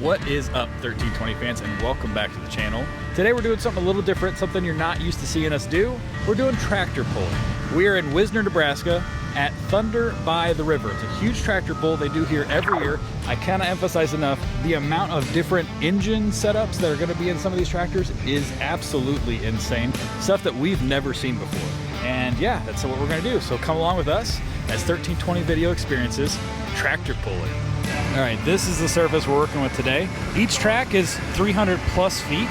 What is up, 1320 fans, and welcome back to the channel. Today we're doing something a little different, something you're not used to seeing us do. We're doing tractor pulling. We are in Wisner, Nebraska at Thunder by the River. It's a huge tractor pull they do here every year. I cannot emphasize enough, the amount of different engine setups that are gonna be in some of these tractors is absolutely insane. Stuff that we've never seen before. And yeah, that's what we're gonna do. So come along with us as 1320 Video Experiences tractor pulling. All right, this is the surface we're working with today. Each track is 300 plus feet.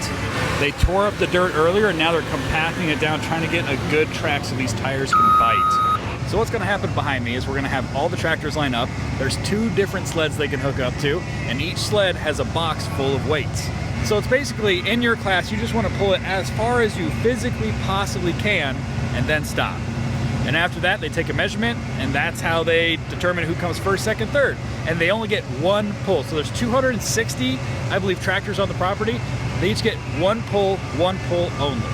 They tore up the dirt earlier and now they're compacting it down, trying to get a good track so these tires can bite. So what's gonna happen behind me is we're gonna have all the tractors line up. There's 2 different sleds they can hook up to, and each sled has a box full of weights. So it's basically, in your class, you just wanna pull it as far as you physically possibly can and then stop. And after that, they take a measurement, and that's how they determine who comes first, second, third. And they only get 1 pull. So there's 260, I believe, tractors on the property. They each get 1 pull only.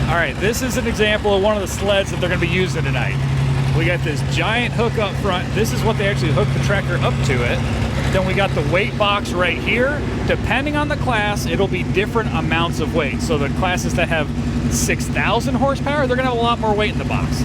All right, this is an example of one of the sleds that they're gonna be using tonight. We got this giant hook up front. This is what they actually hook the tractor up to it. Then we got the weight box right here. Depending on the class, it'll be different amounts of weight. So the classes that have 6,000 horsepower, they're gonna have a lot more weight in the box.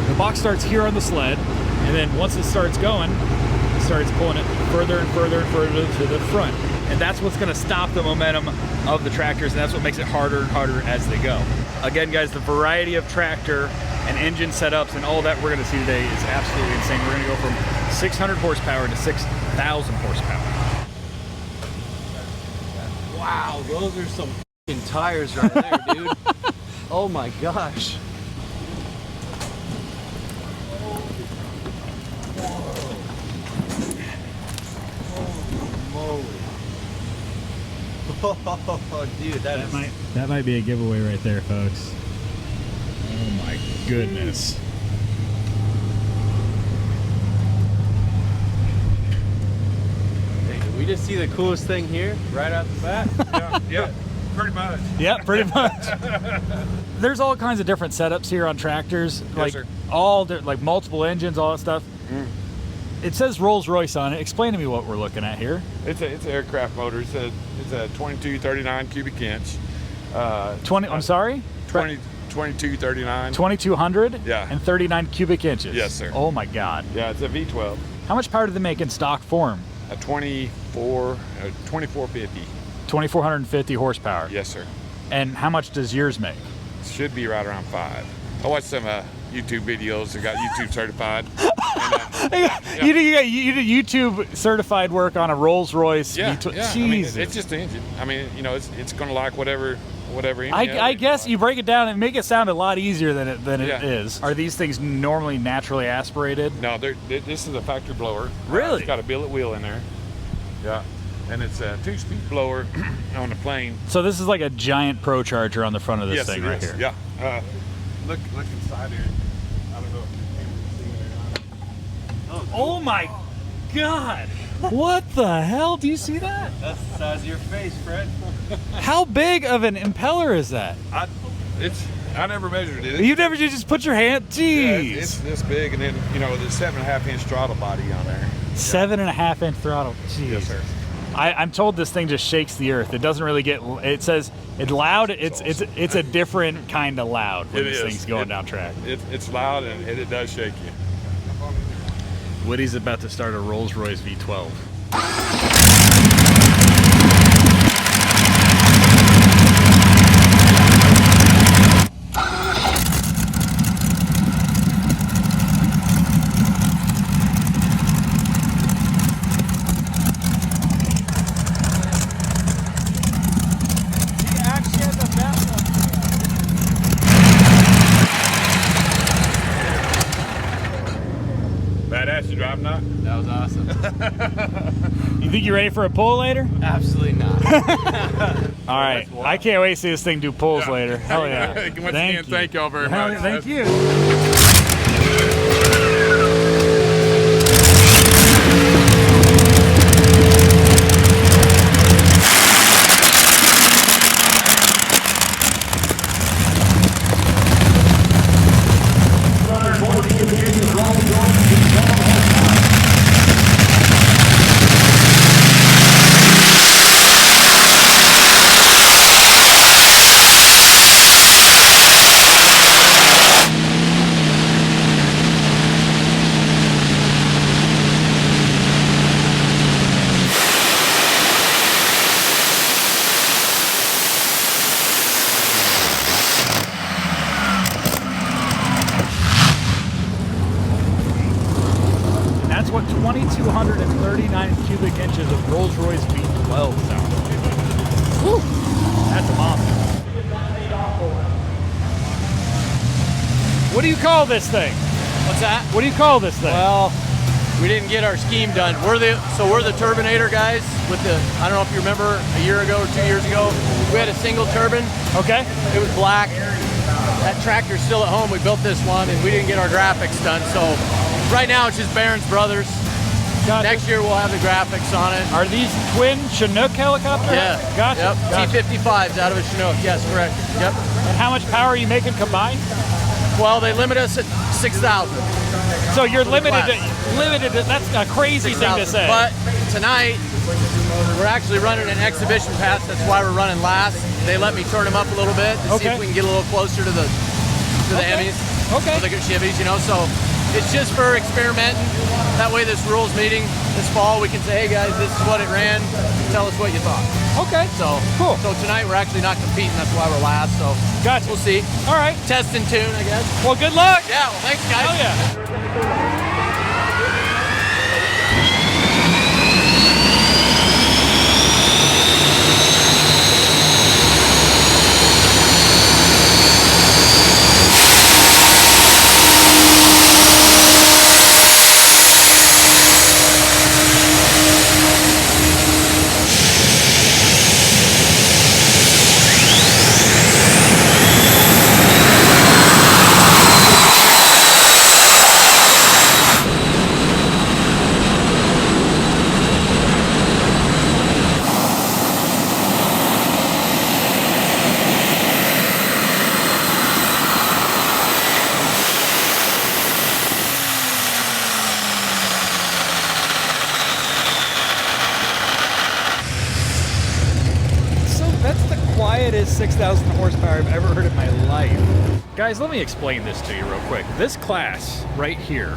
The box starts here on the sled, and then once it starts going, it starts pulling it further and further and further to the front. And that's what's gonna stop the momentum of the tractors, and that's what makes it harder and harder as they go. Again, guys, the variety of tractor and engine setups and all that we're gonna see today is absolutely insane. We're gonna go from 600 horsepower to 6,000 horsepower. Wow, those are some f***ing tires right there, dude. Oh my gosh. Oh, dude, that might be a giveaway right there, folks. Oh my goodness. Hey, did we just see the coolest thing here right out the bat? Yeah, pretty much. Yeah, pretty much. There's all kinds of different setups here on tractors, like like multiple engines, all that stuff. It says Rolls-Royce on it. Explain to me what we're looking at here. It's an aircraft motor. It's a 2239 cubic inch. 20. I'm sorry. 2239. 2200. Yeah. And 39 cubic inches. Yes, sir. Oh my God. Yeah, it's a V12. How much power do they make in stock form? A 2450. 2450 horsepower. Yes, sir. And how much does yours make? Should be right around 5. I watched some YouTube videos that got YouTube certified. And, you did YouTube certified work on a Rolls-Royce. Yeah, V12. I mean, it's just the engine. I mean, you know, it's going to like whatever engine. I guess you break it down and make it sound a lot easier than it Yeah. is. Are these things normally naturally aspirated? No, this is a factory blower. Really? It's got a billet wheel in there. Yeah. And it's a 2-speed blower on the plane. So this is like a giant Pro Charger on the front of this thing right here. Yeah. Look inside here. I don't know if you can see it or not. Oh my God! What the hell? Do you see that? That's the size of your face, Fred. How big of an impeller is that? I never measured it. You just put your hand. Jeez. Yeah, it's this big, and then there's 7.5 inch throttle body on there. 7.5 inch throttle. Jeez. Yes, sir. I'm told this thing just shakes the earth. It doesn't really get. It says it's loud. It's a different kind of loud when this thing's going down track. It's loud and it does shake you. Woody's about to start a Rolls-Royce V12. Badass, you driving that? That was awesome. You think you're ready for a pull later? Absolutely not. All right. I can't wait to see this thing do pulls later. Hell yeah. Once again, thank y'all very much. Thank you. 239 cubic inches of Rolls-Royce V12 sound. Whew. That's a monster. What do you call this thing? What's that? What do you call this thing? Well, we didn't get our scheme done. We're the Turbinator guys with the, I don't know if you remember a year ago or 2 years ago, we had a single turbine. Okay. It was black. That tractor's still at home. We built this one and we didn't get our graphics done. So right now it's just Barron's Brothers. Gotcha. Next year we'll have the graphics on it. Are these twin Chinook helicopters? Yeah. Gotcha. Yep. Gotcha. T-55s out of a Chinook. Yes, correct. Yep. And how much power are you making combined? Well, they limit us at 6,000. So you're limited class. to, that's a crazy thing to 6,000. say. But tonight, we're actually running an exhibition pass. That's why we're running last. They let me turn them up a little bit to see if we can get a little closer to the Emmys. Okay. Or the Chevys, you know. So it's just for experimenting. That way, this rules meeting this fall, we can say, hey guys, this is what it ran. Tell us what you thought. Okay. So cool. So tonight we're actually not competing. That's why we're last. So gotcha. We'll see. All right. Test and tune, I guess. Well, good luck. Yeah. Well, thanks, guys. Oh yeah. That's the quietest 6,000 horsepower I've ever heard in my life. Guys, let me explain this to you real quick. This class right here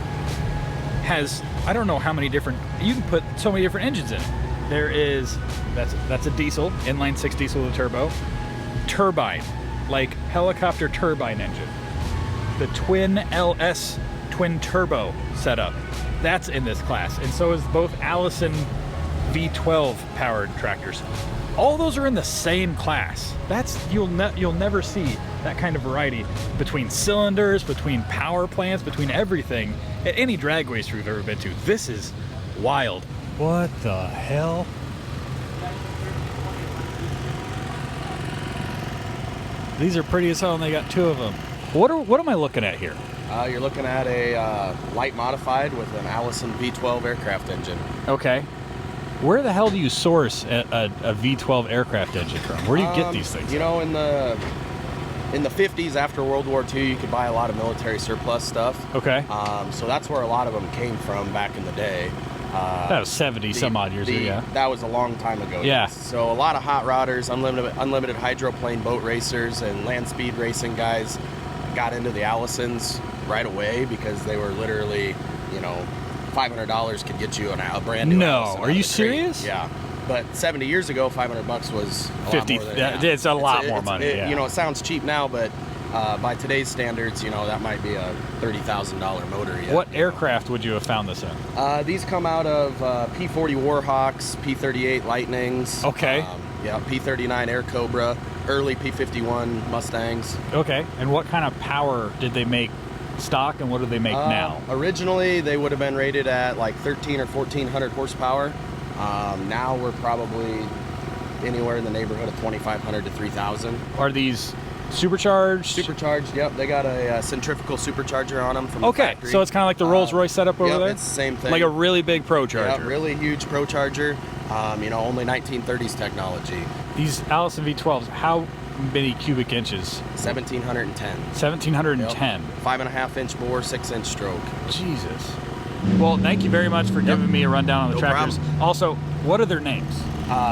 has, I don't know how many different, you can put so many different engines in it. There is, that's a diesel, inline 6 diesel with a turbo. Turbine, like helicopter turbine engine. The twin LS twin turbo setup, that's in this class. And so is both Allison V12 powered tractors. All those are in the same class. That's you'll never see that kind of variety between cylinders, between power plants, between everything at any drag race we've ever been to. This is wild. What the hell? These are pretty as hell, and they got two of them. What am I looking at here? You're looking at a light modified with an Allison V12 aircraft engine. Okay. Where the hell do you source a V12 aircraft engine from? Where do you get these things? You know, in the 50s after World War II, you could buy a lot of military surplus stuff. Okay. So that's where a lot of them came from back in the day. That was 70 some odd years ago, yeah. That was a long time ago. Yeah. Yes. So a lot of hot rodders, unlimited hydroplane boat racers, and land speed racing guys got into the Allisons right away because they were literally, you know, $500 could get you a brand new Allison. Are you serious? Yeah. But 70 years ago, $500 was a 50. lot more than, It's a lot more money. Yeah. You know, it sounds cheap now, but by today's standards, you know, that might be a $30,000 motor. Yet, what aircraft would you have found this in? These come out of P-40 Warhawks, P-38 Lightnings. Okay. Yeah, P-39 Air Cobra, early P-51 Mustangs. Okay. And what kind of power did they make stock, and what do they make now? Originally, they would have been rated at like 1,300 or 1,400 horsepower. Now we're probably anywhere in the neighborhood of 2,500 to 3,000. Are these supercharged? Supercharged, yep. They got a centrifugal supercharger on them from the factory. So it's kind of like the Rolls-Royce setup over there? It's the same thing. Like a really big Pro Charger. Yeah, really huge Pro Charger. You know, only 1930s technology. These Allison V12s, how many cubic inches? 1,710. 1,710. Yep. 5.5-inch bore, 6-inch stroke. Jesus. Well, thank you very much for giving me a rundown on the tractors. Problem. Also, what are their names?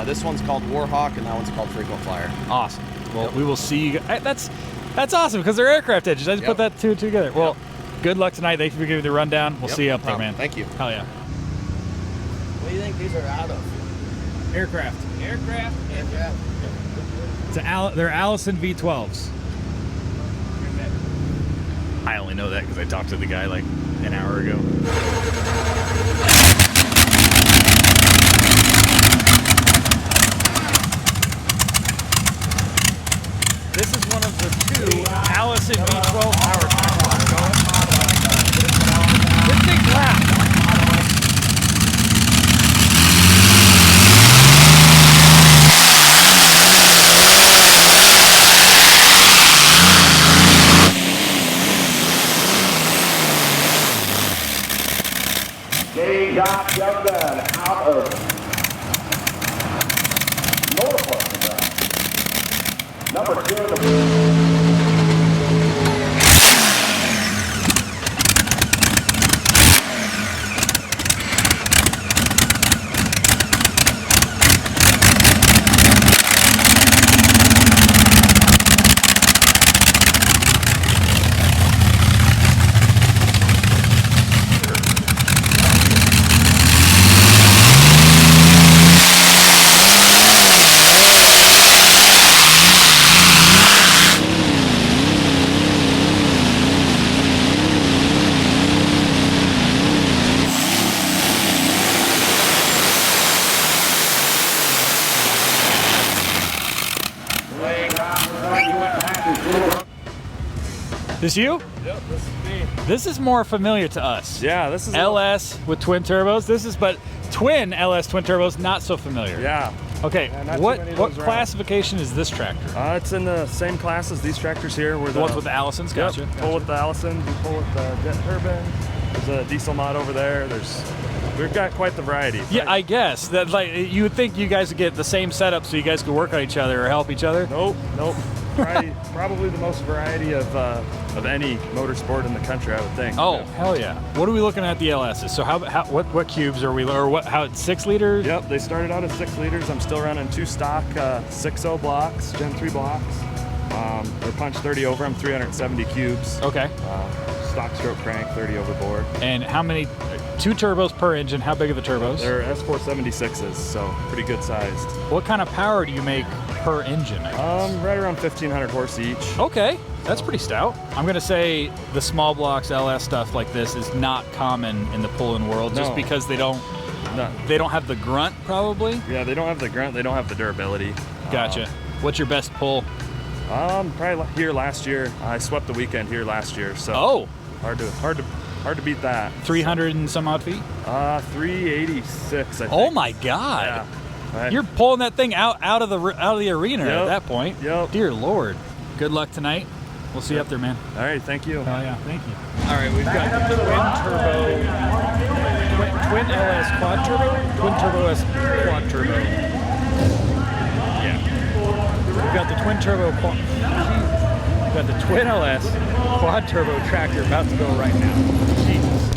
This one's called Warhawk, and that one's called Frequent Flyer. Awesome. Well, we will see you. That's awesome because they're aircraft engines. I just put that two together. Well, good luck tonight. Thank you for giving me the rundown. We'll see you up there, man. Thank you. Hell yeah. What do you think these are out of? Aircraft. Aircraft? They're Allison V12s. I only know that because I talked to the guy like an hour ago. Allison V12 power tractor going. This thing's loud. J.Young Gunn out of Norfolk, Nebraska. Number 2 in the This you? Yep, this is me. This is more familiar to us. Yeah, this is LS with twin turbos. This is, but twin LS twin turbos, not so familiar. Yeah. Okay, Yeah, not too what many of what those around. classification is this tractor? It's in the same class as these tractors here. We're The ones with the Allisons, Yep, gotcha. pull with the Allison, we pull with the jet turbine. There's a diesel mod over there. We've got quite the variety. Yeah, I guess that like you would think you guys would get the same setup so you guys could work on each other or help each other. Nope. Probably the most variety of any motorsport in the country, I would think. Oh, hell yeah! What are we looking at the LSs? So what cubes are we, or what? How 6 liters? Yep, they started out at 6 liters. I'm still running 2 stock 6.0 blocks, Gen 3 blocks. They're punch 30 over them, 370 cubes. Okay. Stock stroke crank, 30 overboard. And how many? 2 turbos per engine. How big are the turbos? They're S476s, so pretty good sized. What kind of power do you make per engine? I guess? Right around 1,500 horse each. Okay, that's pretty stout. I'm gonna say the small blocks LS stuff like this is not common in the pull-in world, just No. because they don't have the grunt probably. Yeah, they don't have the grunt, they don't have the durability. Gotcha. What's your best pull? Probably here last year. I swept the weekend here last year, so Oh, hard to beat that. 300 and some odd feet. 386. I think. Oh my God! Yeah. You're pulling that thing out of the arena at Yep. that point. Yep. Dear Lord. Good luck tonight. We'll see you up there, man. All right, thank you. Oh yeah, thank you. All right, we've got the twin LS quad turbo, twin turbo S quad turbo. Yeah. We've got the twin turbo quad. We've got the twin LS quad turbo tractor about to go right now. Jesus.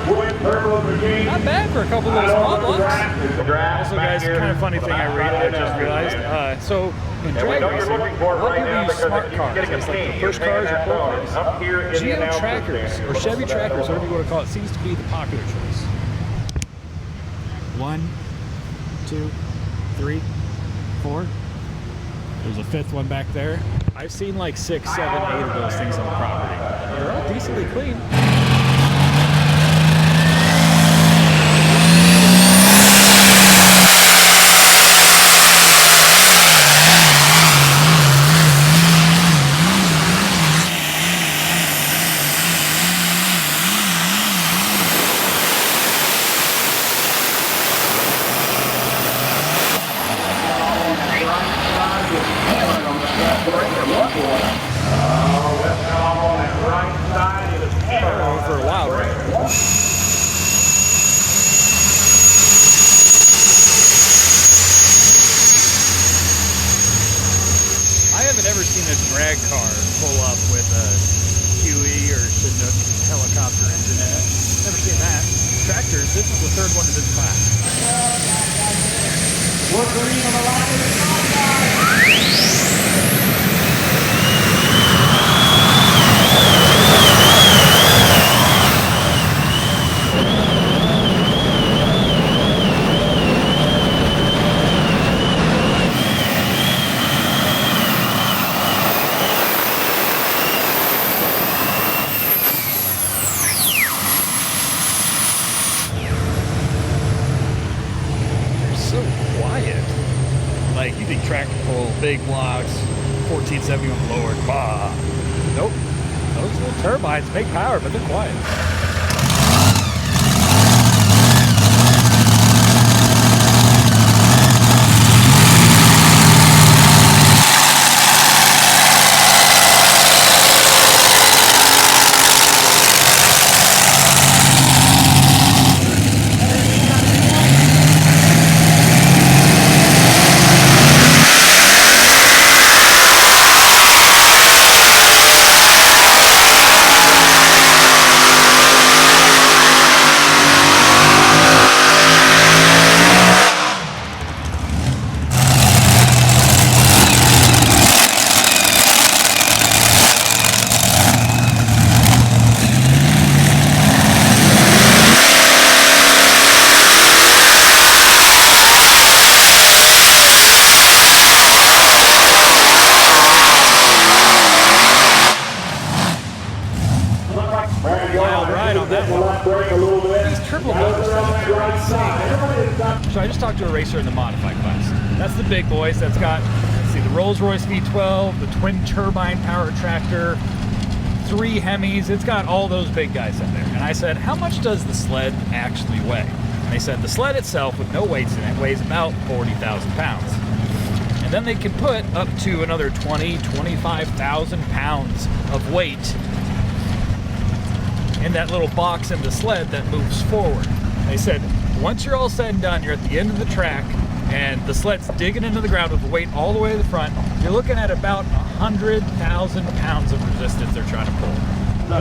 Not bad for a couple of those small blocks. Also, guys, kind of funny thing I just realized. So in drag racing, a lot of people use smart cars. It's like the first cars or pull cars. Geo trackers or Chevy trackers, whatever you want to call it, seems to be the popular choice. 1, 2, 3, 4. There's a 5th one back there. I've seen like 6, 7, 8 of those things on the property. They're all decently clean. For a while, right? I haven't ever seen a drag car pull up with a Huey or Chinook helicopter engine in it. Never seen that. Tractors, this is the 3rd one in this class. We're green on the line. get. Like, you think tractor pull, big blocks, 1471 blower, bah. Nope. Those little turbines make power, but they're quiet. So I just talked to a racer in the modified class. That's the big boys. That's got, let's see, the Royce V12, the twin turbine power tractor, 3 Hemis. It's got all those big guys in there. And I said, how much does the sled actually weigh? And they said the sled itself with no weights in it weighs about 40,000 pounds. And then they can put up to another 25,000 pounds of weight in that little box in the sled that moves forward. They said, once you're all said and done, you're at the end of the track and the sled's digging into the ground with the weight all the way to the front, you're looking at about 100,000 pounds of resistance they're trying to pull.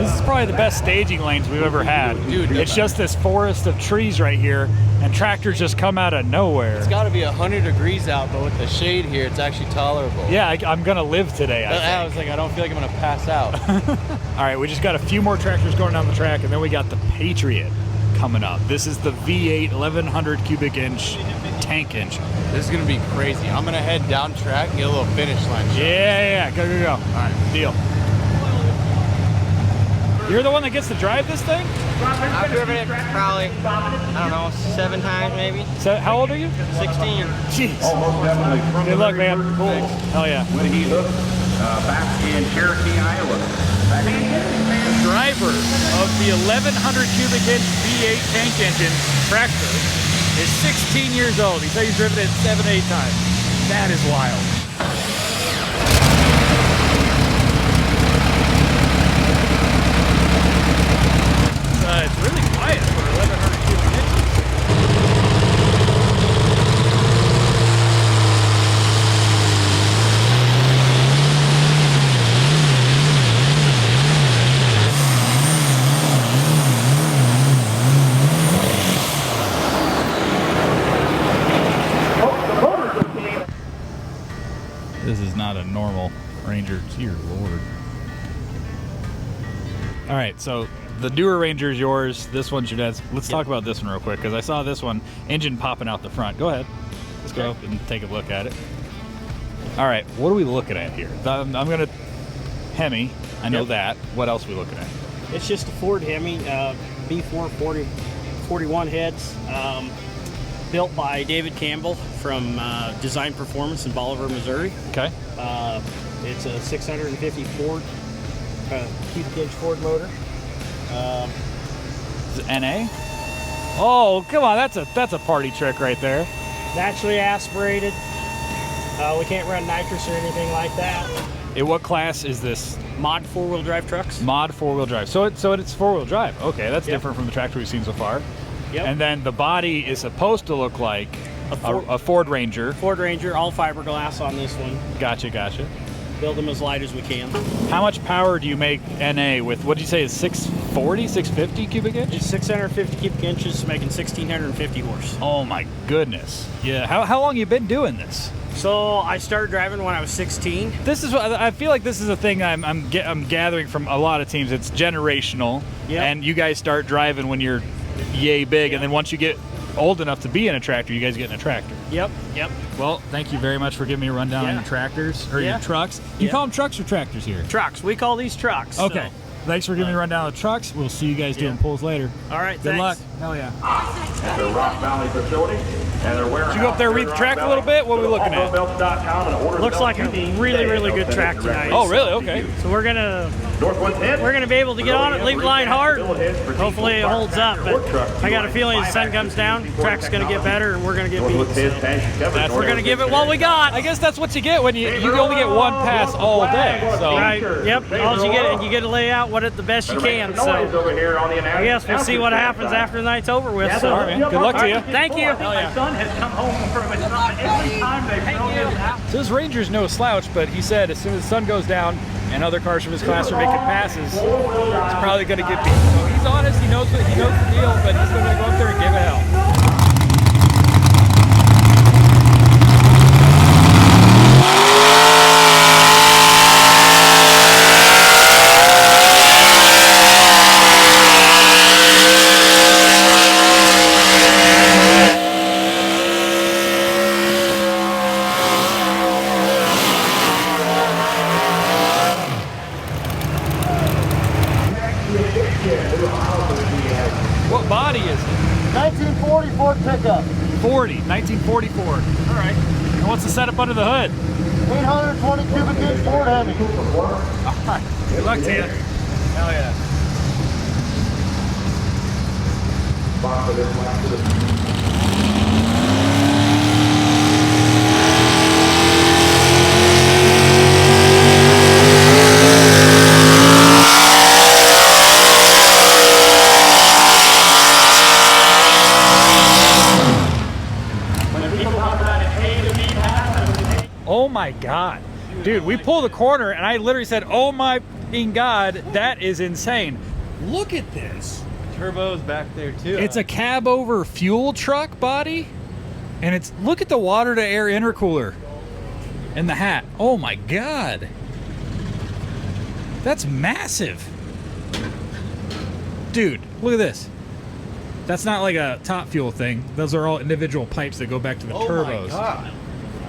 This is probably the best staging lanes we've ever had. Dude, it's just this forest of trees right here, and tractors just come out of nowhere. It's got to be 100 degrees out, but with the shade here, it's actually tolerable. Yeah, I'm gonna live today. I was like, I don't feel like I'm gonna pass out. All right, we just got a few more tractors going down the track, and then we got the Patriot coming up. This is the V8 1100 cubic inch tank engine. This is gonna be crazy. I'm gonna head down track and get a little finish line shot. Yeah, go. All right, deal. You're the one that gets to drive this thing? I've driven it probably, I don't know, 7 times maybe. So, how old are you? 16. Jeez. Almost definitely from Good the luck, very man. first pull Hell yeah. when he hooked back in Cherokee, Iowa. Back in Driver of the 1100 cubic inch V8 tank engine tractor is 16 years old. He said he's driven it 7, 8 times. That is wild. It's really quiet for 1100 cubic inches. This is not a normal Ranger. Dear Lord. All right, so the newer Ranger is yours. This one's your dad's. Let's talk about this one real quick, because I saw this one, engine popping out the front. Go ahead. Let's go up and take a look at it. All right, what are we looking at here? I'm going to Hemi. I know that. What else are we looking at? It's just a Ford Hemi, B4 41 heads, built by David Campbell from Design Performance in Bolivar, Missouri. Okay. It's a 650 Ford cubic inch Ford motor. Is it NA? Oh, come on, that's a party trick right there. Naturally aspirated. We can't run nitrous or anything like that. What class is this? Mod 4-wheel drive trucks. Mod 4-wheel drive. So it's 4-wheel drive. Okay, that's different from the tractor we've seen so far. Yep. And then the body is supposed to look like a Ford Ranger. Ford Ranger, all fiberglass on this one. Gotcha. Build them as light as we can. How much power do you make NA with, what did you say, is 640, 650 cubic inch? It's 650 cubic inches, making 1,650 horse. Oh my goodness. Yeah, how long you been doing this? So I started driving when I was 16. This is what I feel like. This is a thing I'm gathering from a lot of teams. It's generational, and you guys start driving when you're yay big, and then once you get old enough to be in a tractor, you guys get in a tractor. Yep. Well, thank you very much for giving me a rundown on your tractors or your trucks. You call them trucks or tractors here? Trucks. We call these trucks. Okay. Thanks for giving me a rundown of the trucks. We'll see you guys doing pulls later. All right. Good luck. Hell yeah. At the Rock Valley facility. And their warehouse. Did you go up there, read the track a little bit? What are we looking at? Looks like a really good track tonight. Oh, really? Okay. So we're gonna be able to get on it, leave the line hard. Hopefully it holds up. But I got a feeling as the sun comes down, the track's gonna get better, and we're gonna get beat. So we're gonna give it what we got. I guess that's what you get when you only get one pass all day. So. Right. Yep. All you get, and you get to lay out what it the best you can. So I guess we'll see what happens after the night's over with. So, all right, man. Good luck to you. Thank you. Has come home from his every time they throw his out. So his Ranger's no slouch, but he said as soon as the sun goes down and other cars from his class are making passes, he's probably going to get beat. So he's honest, he knows the deal, but he's going to go up there and give it hell. What body is it? 1940 Ford pickup. 1944. All right. And what's the setup under the hood? 820 cubic inch Ford Hemi. All right. Good luck to you. Hell yeah. Oh my God. Dude, we pulled the corner and I literally said, oh my God, that is insane. Look at this. Turbo's back there too. It's a cab over fuel truck body. And it's, look at the water to air intercooler and the hat. Oh my God. That's massive. Dude, look at this. That's not like a top fuel thing. Those are all individual pipes that go back to the turbos. Oh my God.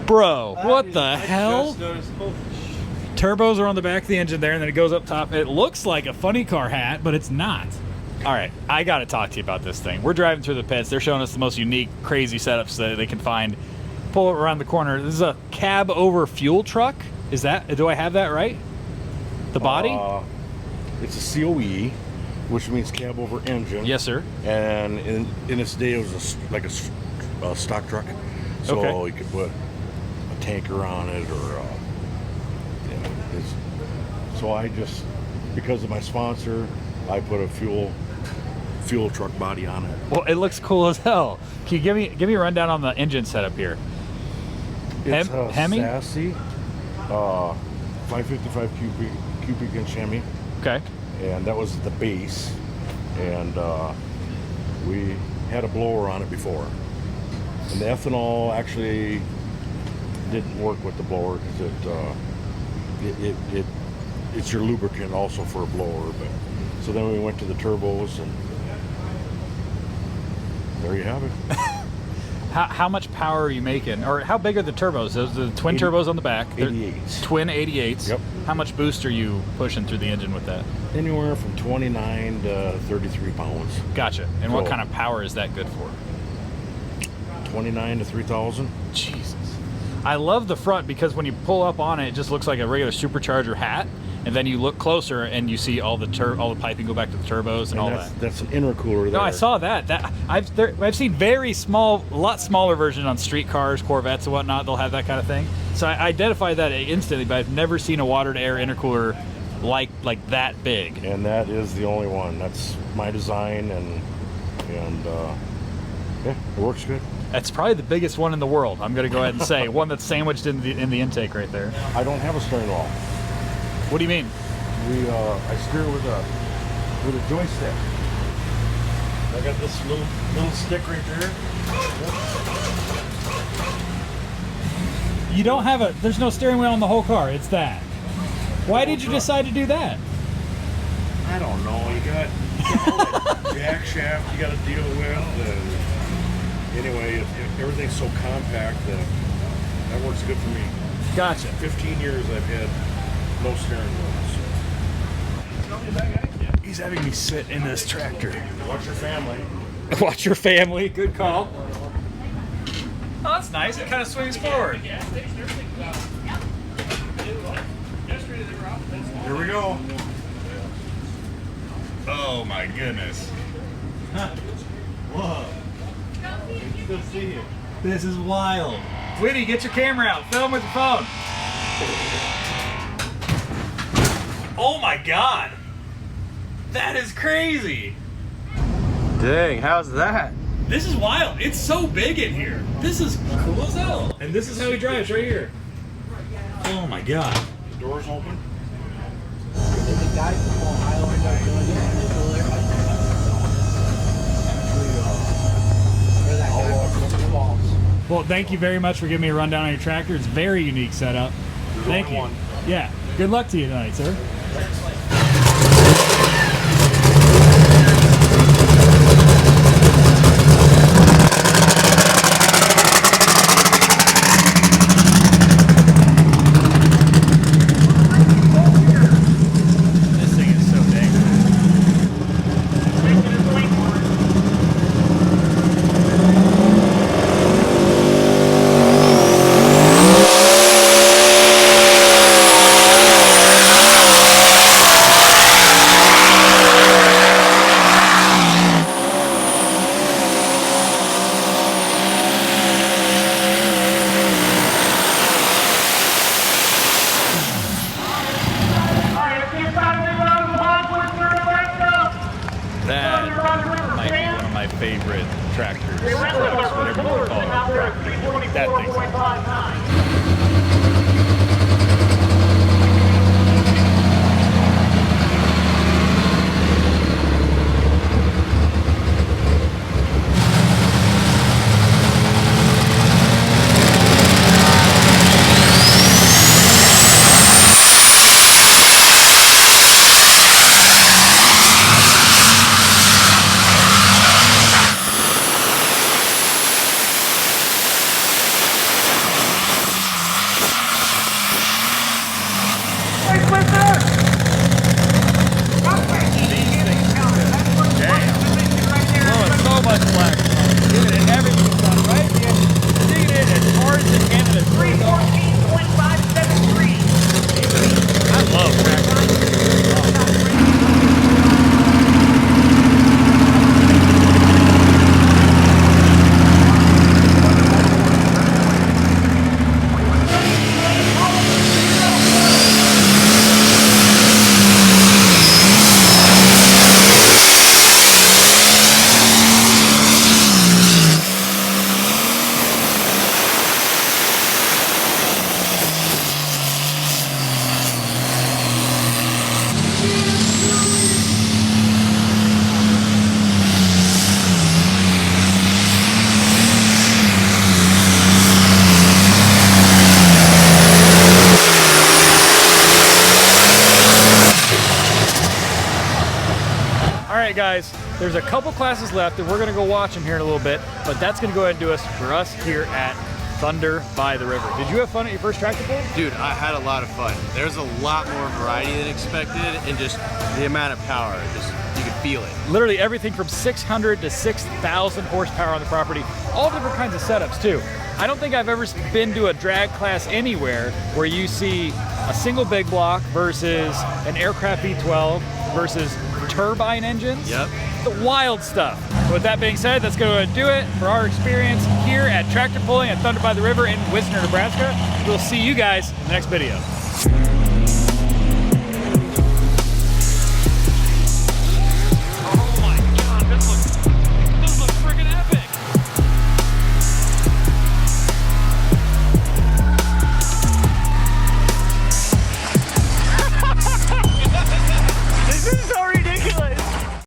Bro, what the hell? Noticed, Turbos are on the back of the engine there, and then it goes up top. It looks like a funny car hat, but it's not. All right, I got to talk to you about this thing. We're driving through the pits. They're showing us the most unique, crazy setups that they can find. Pull it around the corner. This is a cab over fuel truck. Is that? Do I have that right? The body? It's a COE, which means cab over engine. Yes, sir. And in its day, it was like a stock truck. So Okay. you could put a tanker on it, or so I just, because of my sponsor, I put a fuel truck body on it. Well, it looks cool as hell. Can you give me a rundown on the engine setup here? It's a Hemi? Sassy, 555 cubic inch Hemi. Okay. And that was the base, and we had a blower on it before, and the ethanol actually didn't work with the blower because it's your lubricant also for a blower. But so then we went to the turbos, and there you have it. How much power are you making, or how big are the turbos? Those are the twin turbos on the back. 88s. Twin 88s. Yep. How much boost are you pushing through the engine with that? Anywhere from 29 to 33 pounds. Gotcha. And what So- kind of power is that good for? 29 to 3,000. Jesus. I love the front because when you pull up on it, it just looks like a regular supercharger hat, and then you look closer and you see all the piping go back to the turbos and all that. That's an intercooler there. No, I saw that. I've seen very small, a lot smaller version on street cars, Corvettes and whatnot. They'll have that kind of thing. So I identified that instantly, but I've never seen a water-to-air intercooler like that big. And that is the only one. That's my design, and yeah, it works good. That's probably the biggest one in the world. I'm going to go ahead and say one that's sandwiched in the intake right there. I don't have a steering wheel. What do you mean? I steer with a joystick. I got this little stick right there. You don't have there's no steering wheel on the whole car. It's that. Why did you decide to do that? I don't know. You got that jack shaft you got to deal with. Anyway, everything's so compact that works good for me. Gotcha. 15 years I've had no steering wheels. He's having me sit in this tractor. Watch your family. Watch your family. Good call. Oh, that's nice. It kind of swings forward. Here we go. Oh my goodness. Whoa. Good to see you. This is wild. Whitney, get your camera out. Film with your phone. Oh my God. That is crazy. Dang, how's that? This is wild. It's so big in here. This is cool as hell. And this is how he drives right here. Oh my God. The door's open. Well, thank you very much for giving me a rundown on your tractor. It's a very unique setup. Thank you. Yeah. Good luck to you tonight, sir. This thing is so dangerous. That might be one of my favorite tractors, whatever you want to call it. That thing's guys, there's a couple classes left and we're going to go watch them here in a little bit, but that's going to go ahead and do us for us here at Thunder by the River. Did you have fun at your first tractor pull? Dude, I had a lot of fun. There's a lot more variety than expected, and just the amount of power, just you could feel it. Literally everything from 600 to 6,000 horsepower on the property, all different kinds of setups too. I don't think I've ever been to a drag class anywhere where you see a single big block versus an aircraft V12 versus turbine engines. Yep. The wild stuff. With that being said, that's going to do it for our experience here at tractor pulling at Thunder by the River in Wisner, Nebraska. We'll see you guys in the next video.